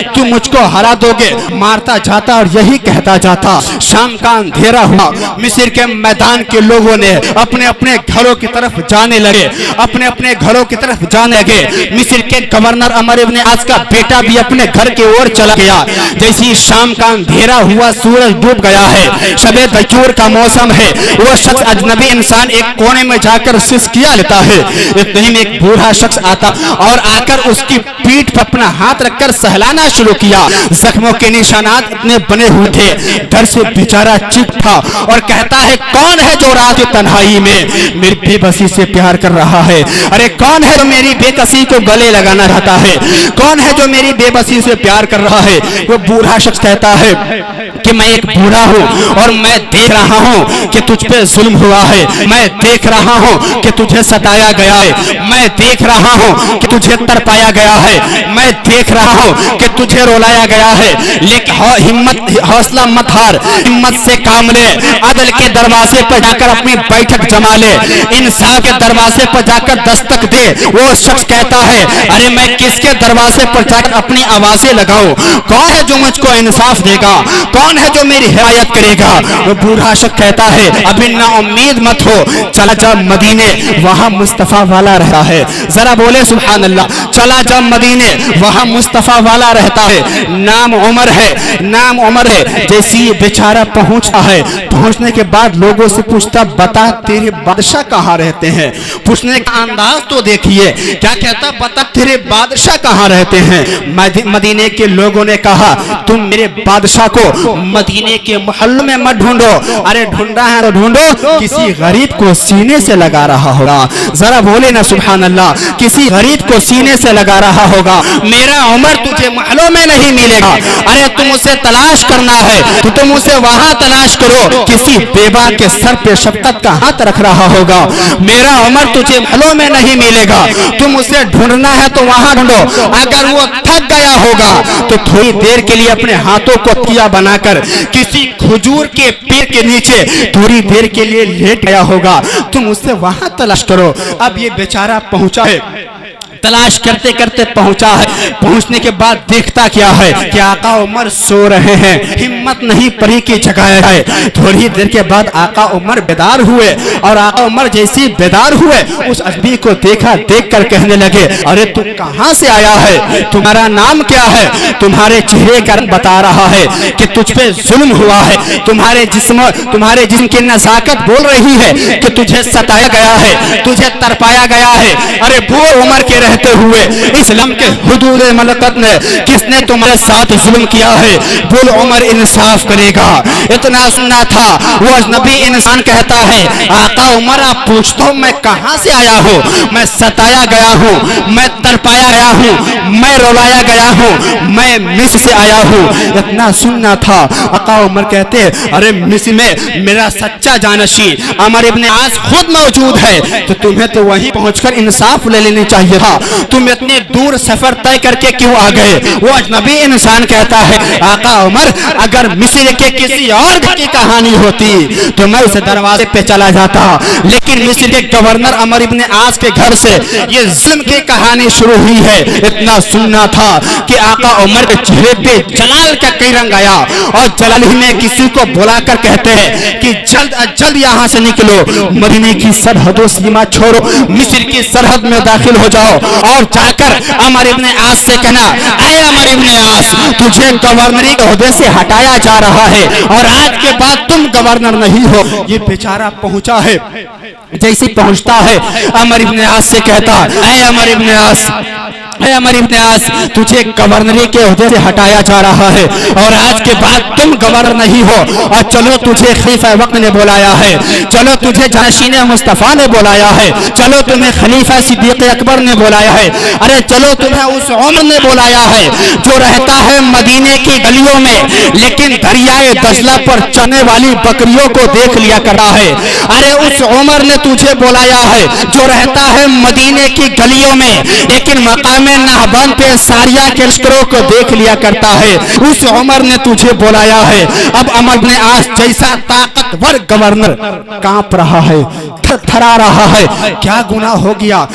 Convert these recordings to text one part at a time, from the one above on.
कि मुझको हरा दोगे। मारता जाता और यही कहता जाता। शाम का अंधेरा हुआ, मिस्र के मैदान के लोगों ने अपने अपने घरों की तरफ जाने लगे, अपने अपने घरों की तरफ जाने लगे। मिस्र के गवर्नर अमर इब्न आस का बेटा भी अपने घर की ओर चला गया। जैसे ही शाम का अंधेरा हुआ, सूरज डूब गया है, शबे दजूर का मौसम है, वो शख्स अजनबी इंसान एक कोने में जाकर सिसकिया लेता है। इतने में एक बूढ़ा शख्स आता और आकर उसकी पीठ पर अपना हाथ रखकर सहलाना शुरू किया। जख्मों के निशानात इतने बने हुए थे, डर से बेचारा चीख था और कहता है, कौन है जो रात की तन्हाई में मेरी बेबसी से प्यार कर रहा है? अरे कौन है जो मेरी बेकसी को गले लगाना चाहता है? कौन है जो मेरी बेबसी से प्यार कर रहा है? वो बूढ़ा शख्स कहता है कि मैं एक बूढ़ा हूँ और मैं देख रहा हूँ कि तुझ पे जुल्म हुआ है, मैं देख रहा हूँ कि तुझे सताया गया है, मैं देख रहा हूँ कि तुझे तड़पाया गया है, मैं देख रहा हूँ कि तुझे रुलाया गया है। लेकिन हिम्मत, हौसला मत हार, हिम्मत से काम ले, अदल के दरवाजे पर जाकर अपनी बैठक जमा ले, इंसाफ के दरवाजे पर जाकर दस्तक दे। वो शख्स कहता है, अरे मैं किसके दरवाजे पर जाकर अपनी आवाजें लगाऊं? कौन है जो मुझको इंसाफ देगा? कौन है जो मेरी हिमायत करेगा? वो बूढ़ा शख्स कहता है, अभी ना उम्मीद मत हो, चला जा मदीने, वहां मुस्तफा वाला रहता है। जरा बोले सुभान अल्लाह। चला जा मदीने, वहां मुस्तफा वाला रहता है, नाम उमर है, नाम उमर है। जैसी बेचारा पहुंचा है, पहुंचने के बाद लोगों से पूछता, बता तेरे बादशाह कहाँ रहते हैं? पूछने का अंदाज तो देखिए, क्या कहता, बता तेरे बादशाह कहाँ रहते हैं? मदीने के लोगों ने कहा, तुम मेरे बादशाह को मदीने के मोहल्लों में मत ढूंढो। अरे ढूंढा है तो ढूंढो, किसी गरीब को सीने से लगा रहा होगा। जरा बोले ना सुभान अल्लाह, किसी गरीब को सीने से लगा रहा होगा। मेरा उमर तुझे महलों में नहीं मिलेगा। अरे तुम उसे तलाश करना है तो तुम उसे वहां तलाश करो, किसी बेवा के सर पे शफकत का हाथ रख रहा होगा। मेरा उमर तुझे महलों में नहीं मिलेगा, तुम उसे ढूंढना है तो वहां ढूंढो। अगर वो थक गया होगा तो थोड़ी देर के लिए अपने हाथों को तकिया बनाकर किसी खजूर के पेड़ के नीचे थोड़ी देर के लिए लेट गया होगा, तुम उससे वहां तलाश करो। अब ये बेचारा पहुंचा है, तलाश करते करते पहुंचा है। पहुंचने के बाद देखता क्या है कि आका उमर सो रहे हैं, हिम्मत नहीं परी की जगाया है। थोड़ी देर के बाद आका उमर बेदार हुए और आका उमर जैसे बेदार हुए, उस अजनबी को देखा, देखकर कहने लगे, अरे तू कहां से आया है? तुम्हारा नाम क्या है? तुम्हारे चेहरे का रंग बता रहा है कि तुझ पे जुल्म हुआ है, तुम्हारे जिस्म की नजाकत बोल रही है कि तुझे सताया गया है, तुझे तड़पाया गया है। अरे बूढ़ उमर के रहते हुए इस्लाम के हुदूद मलकत ने किसने तुम्हारे साथ जुल्म किया है? बुल उमर इंसाफ करेगा। इतना सुनना था, वो अजनबी इंसान कहता है, आका उमर आप पूछता हूं मैं कहां से आया हूं? मैं सताया गया हूं, मैं तड़पाया गया हूं, मैं रुलाया गया हूं, मैं मिस्र से आया हूं। इतना सुनना था। आका उमर कहते, अरे मिस्र में मेरा सच्चा जानशी अमर इब्न आस खुद मौजूद है, तो तुम्हें तो वहीं पहुंचकर इंसाफ ले लेनी चाहिए था। तुम इतने दूर सफर तय करके क्यों आ गए? वो अजनबी इंसान कहता है, आका उमर अगर मिस्र के किसी और की कहानी होती तो मैं उस दरवाजे पे चला जाता, लेकिन मिस्र के गवर्नर अमर इब्न आस के घर से ये जुल्म की कहानी शुरू हुई है। इतना सुनना था कि आका उमर के चेहरे पे जलाल का कई रंग आया और जलाल ही में किसी को बुलाकर कहते हैं कि जल्द अज जल्द यहाँ से निकलो, मदीने की सरहदों सीमा छोड़ो, मिस्र की सरहद में दाखिल हो जाओ और जाकर अमर इब्न आस से कहना, ऐ अमर इब्न आस, तुझे गवर्नरी के ओहदे से हटाया जा रहा है और आज के बाद तुम गवर्नर नहीं हो। ये बेचारा पहुंचा है, जैसे पहुंचता है अमर इब्न आस से कहता, ऐ अमर इब्न आस, अमर इब्न आस, तुझे गवर्नरी के ओहदे से हटाया जा रहा है और आज के बाद तुम गवर्नर नहीं हो। और चलो तुझे खलीफा वक्त ने बुलाया है, चलो तुझे जानशीन मुस्तफा ने बुलाया है, चलो तुम्हें खलीफा सिद्दीक अकबर ने बुलाया है, अरे चलो तुम्हें उस उमर ने बुलाया है जो रहता है मदीने की गलियों में, लेकिन दरियाए दजला पर चलने वाली बकरियों को देख लिया करता है। अरे उस उमर ने तुझे बुलाया है जो रहता है मदीने की गलियों में, लेकिन मकाम नहबंद पे सारिया के लश्करों को देख लिया करता है। उस उमर ने तुझे बुलाया है। अब अमर इब्न आस जैसा ताकतवर गवर्नर कांप रहा है, थरा रहा है, क्या गुनाह हो गया,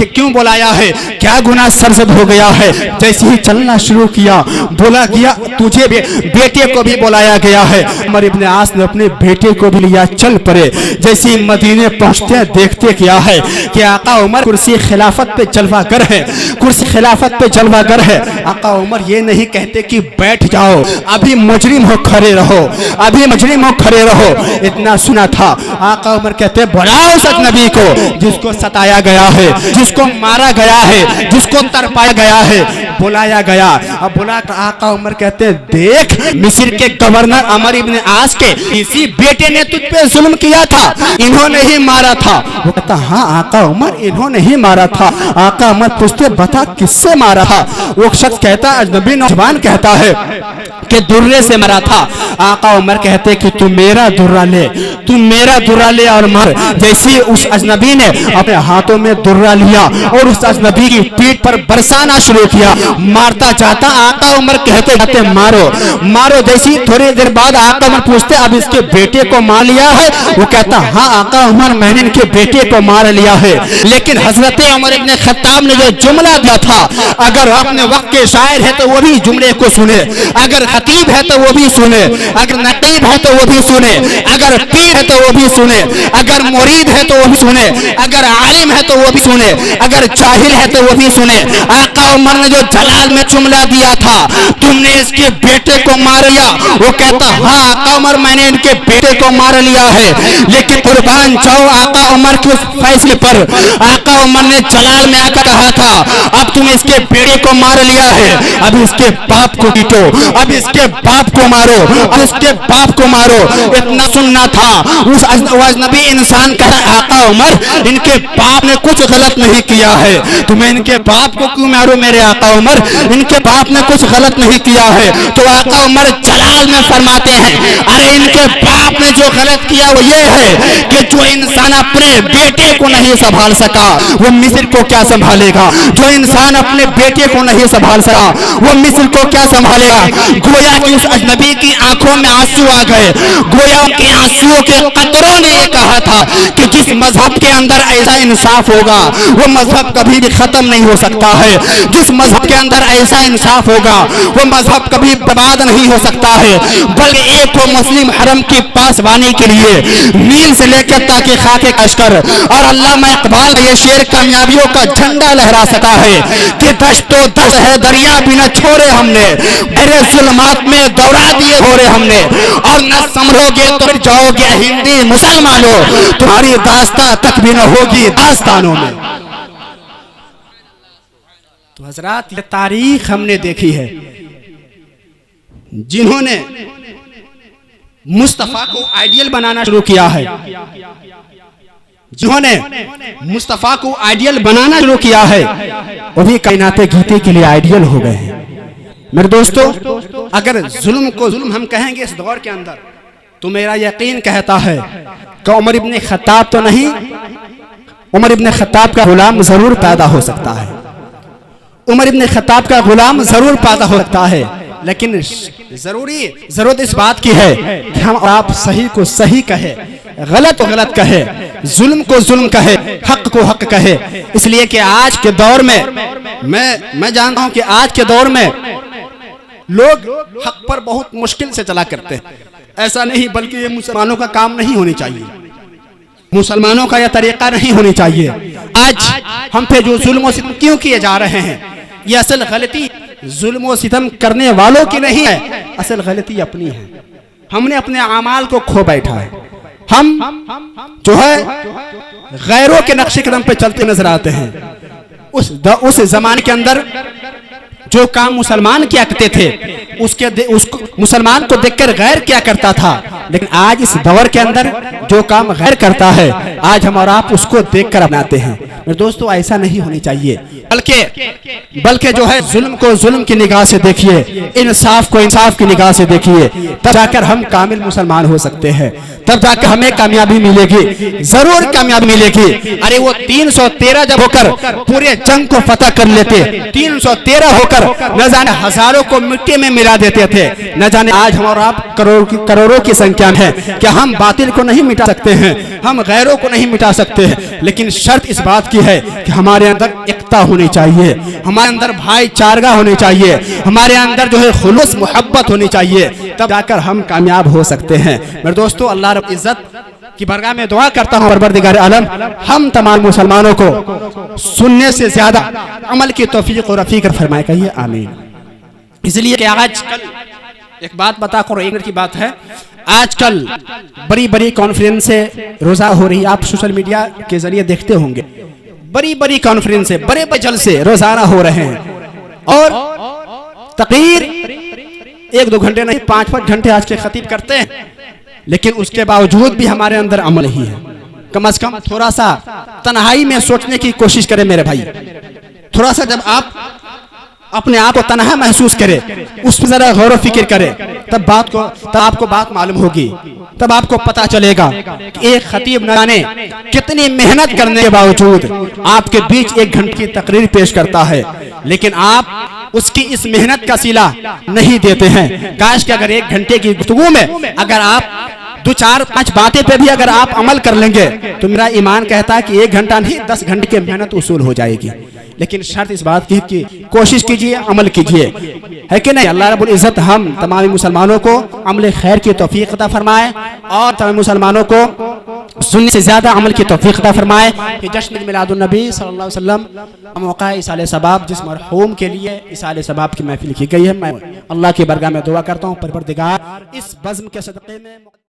क्यों बुलाया है, क्या गुनाह सरजद हो गया है। जैसे ही चलना शुरू किया, बोला गया तुझे बेटे को भी बुलाया गया है। उमर इब्ने आस ने अपने बेटे को भी लिया, चल पड़े। जैसे ही मदीने पहुंचते देखते क्या है कि आका उमर कुर्सी खिलाफत पे जलवागर है, कुर्सी खिलाफत पे जलवागर है। आका उमर ये नहीं कहते कि बैठ जाओ, अभी मुजरिम हो खड़े रहो, अभी मुजरिम हो खड़े रहो। इतना सुना था, आका उमर कहते बुलाओ उस अजनबी को जिसको सताया गया है, जिसको मारा गया है, जिसको तरपाया गया है। बुलाया गया, अब बुला तो आका उमर कहते देख मिस्र के गवर्नर अमर इब्ने आस के इसी बेटे ने तुझ पे जुल्म किया था, इन्होंने ही मारा था। वो कहता हाँ आका उमर इन्होंने ही मारा था। आका उमर पूछते बता किससे मारा था। वो शख्स कहता अजनबी नौजवान कहता है कि दुर्रे से मरा था। आका उमर कहते कि तू मेरा दुर्रा ले, तू मेरा दुर्रा ले और मर। जैसे उस अजनबी ने अपने हाथों में दुर्रा लिया और उस अजनबी की पीठ पर बरसाना शुरू किया, मारता जाता आका उमर कहते जाते मारो मारो। जैसी थोड़ी देर बाद आका उमर पूछते अब इसके बेटे को मार लिया है। वो कहता हाँ आका उमर मैंने इनके बेटे को मार लिया है। लेकिन हजरत उमर इब्ने खत्ताब ने जो जुमला दिया था, अगर अपने वक्त के शायर है तो वो भी जुमले को सुने, अगर खतीब है तो वो भी सुने, अगर नकीब है तो वो भी सुने, अगर पीर है तो वो भी सुने, अगर मुरीद है तो वो भी सुने, अगर आलिम है तो वो भी सुने, अगर जाहिल है तो वो भी सुने। आका उमर ने जो जलाल में जुमला दिया था तुमने इसके बेटे को मार लिया। वो कहता हाँ आका उमर मैंने इनके बेटे को मार लिया है। लेकिन कुर्बान जाओ आका उमर के उस फैसले पर। आका उमर ने जलाल में आकर कहा था अब तुम इसके बेटे को मार लिया है, अब इसके बाप को पीटो, अब इसके बाप को मारो, अब इसके बाप को मारो। इतना सुनना था। उस अजनबी इंसान कहा आका उमर इनके बाप ने कुछ गलत नहीं किया है, तुम्हें इनके बाप को क्यों मारो मेरे आका उमर, इनके बाप ने कुछ गलत नहीं किया है। तो आका उमर जलाल में फरमाते हैं अरे इनके बाप ने जो गलत किया वो ये है कि जो इंसान अपने बेटे को नहीं संभाल सका वो मिस्र को क्या संभालेगा, जो इंसान अपने बेटे को नहीं संभाल सका वो मिस्र को क्या संभालेगा। गोया कि उस अजनबी की आंखों में आंसू आ गए, गोया उनके आंसुओं के कतरों ने ये कहा था कि जिस मजहब के अंदर ऐसा इंसाफ होगा वो मजहब कभी भी खत्म नहीं हो सकता है, जिस मजहब के अंदर ऐसा इंसाफ होगा वो मजहब कभी बर्बाद नहीं हो सकता है। बल्कि एक को मुस्लिम हरम की पासबानी के लिए नील से लेकर ताकि खाके कश्कर और अल्लामा इकबाल ये शेर कामयाबियों का झंडा लहरा सका है कि दश्तो दश है दरिया भी न छोड़े हमने, मेरे जुल्मात में दौड़ा दिए घोड़े हमने, और न संभलोगे तो फिर जाओगे हिंदी मुसलमानों, तुम्हारी दास्तां तक भी न होगी दास्तानों में। तो हजरात ये तारीख हमने देखी है, जिन्होंने मुस्तफा को आइडियल बनाना शुरू किया है, जिन्होंने मुस्तफा को आइडियल बनाना शुरू किया है वो भी कायनाते गीते के लिए आइडियल हो गए हैं। मेरे दोस्तों अगर जुल्म को जुल्म हम कहेंगे इस दौर के अंदर तो मेरा यकीन कहता है कि उमर इब्ने खत्ताब तो नहीं, उमर इब्ने खत्ताब का गुलाम जरूर पैदा हो सकता है, उमर इब्ने खत्ताब का गुलाम जरूर पैदा हो सकता है। लेकिन जरूरत इस बात की है कि हम आप सही को सही कहे, गलत को गलत कहे, जुल्म को जुल्म कहे, हक को हक कहे। इसलिए कि आज के दौर में मैं जानता हूं कि आज के दौर में लोग हक पर बहुत मुश्किल से चला करते हैं। ऐसा नहीं, बल्कि ये मुसलमानों का काम नहीं होनी चाहिए, मुसलमानों का यह तरीका नहीं होनी चाहिए। आज हम पे जो जुल्म और सितम क्यों किए जा रहे हैं, ये असल गलती जुल्म और सितम करने वालों की नहीं है, असल गलती अपनी है। हमने अपने अमाल को खो बैठा है, हम जो है गैरों के नक्शे कदम पे चलते नजर आते हैं। उस जमाने के अंदर जो काम मुसलमान किया करते थे उसको मुसलमान को देखकर गैर क्या करता था, लेकिन आज इस दौर के अंदर जो काम गैर करता है आज हम और आप उसको देखकर अपनाते हैं। मेरे दोस्तों ऐसा नहीं होनी चाहिए, बल्कि जो है जुल्म को जुल्म की निगाह से देखिए, इंसाफ को इंसाफ की निगाह से देखिए, तब जाकर हम कामिल मुसलमान हो सकते हैं, तब जाकर हमें कामयाबी मिलेगी, जरूर कामयाबी मिलेगी। अरे वो 313 जब होकर पूरे जंग को फतह कर लेते, 313 होकर न जाने हजारों को मिट्टी में मिला देते थे, न जाने आज हम और आप करोड़ों की संख्या क्या है कि हम बातिल को नहीं मिटा सकते हैं, हम गैरों को नहीं मिटा सकते हैं, लेकिन शर्त इस बात की है कि हमारे अंदर एकता होनी चाहिए, हमारे अंदर भाईचारा होनी चाहिए, हमारे अंदर जो है खुलूस मोहब्बत होनी चाहिए, तब जाकर हम कामयाब हो सकते हैं। मेरे दोस्तों, अल्लाह रब इज्जत की बरगाह में दुआ करता हूँ परवरदिगार आलम हम तमाम मुसलमानों को सुनने से ज्यादा अमल की तौफीक और रफीक फरमाए, कहिए आमीन। इसलिए कि आजकल एक बात बता करो, एक मिनट की बात है, आजकल बड़ी बड़ी कॉन्फ्रेंसें रोजा हो रही है, आप सोशल मीडिया के जरिए देखते होंगे, बड़ी बड़ी कॉन्फ्रेंसें, बड़े बड़े जलसे रोजाना हो रहे हैं और तकरीर 1-2 घंटे नहीं 5-5 घंटे आज के खतीब करते हैं, लेकिन उसके बावजूद भी हमारे अंदर अमल नहीं है। कम से कम थोड़ा सा तन्हाई में सोचने की कोशिश करें मेरे भाई, थोड़ा सा जब आप अपने आप को तन्हा महसूस करें, उस पर जरा गौर फिक्र करें, तब आपको बात मालूम होगी, तब आपको पता चलेगा कि एक खतीब न जाने कितनी मेहनत करने के बावजूद आपके बीच 1 घंटे की तकरीर पेश करता है, लेकिन आप उसकी इस मेहनत का सिला नहीं देते हैं। काश कि अगर 1 घंटे की गुफ्तगू में अगर आप 2-4-5 बातें पे भी अगर आप अमल कर लेंगे तो मेरा ईमान कहता है कि 1 घंटा नहीं 10 घंटे की मेहनत उसूल हो जाएगी। लेकिन शर्त इस बात की कि कोशिश कीजिए, अमल कीजिए, है कि नहीं। अल्लाह रब्बुल इज्जत हम तमाम मुसलमानों को अमल खैर की तौफीक अता फरमाए और तमाम मुसलमानों को सुनने से ज्यादा अमल की तौफीक अता फरमाए। कि जश्न मिलादुन नबी सल्लल्लाहु अलैहि वसल्लम मौका इसाले सबाब, जिस मरहूम के लिए इसाले सबाब की महफिल की गई है, मैं अल्लाह की बरगाह में दुआ करता हूँ परवरदिगार इस बज़्म के सदक़े में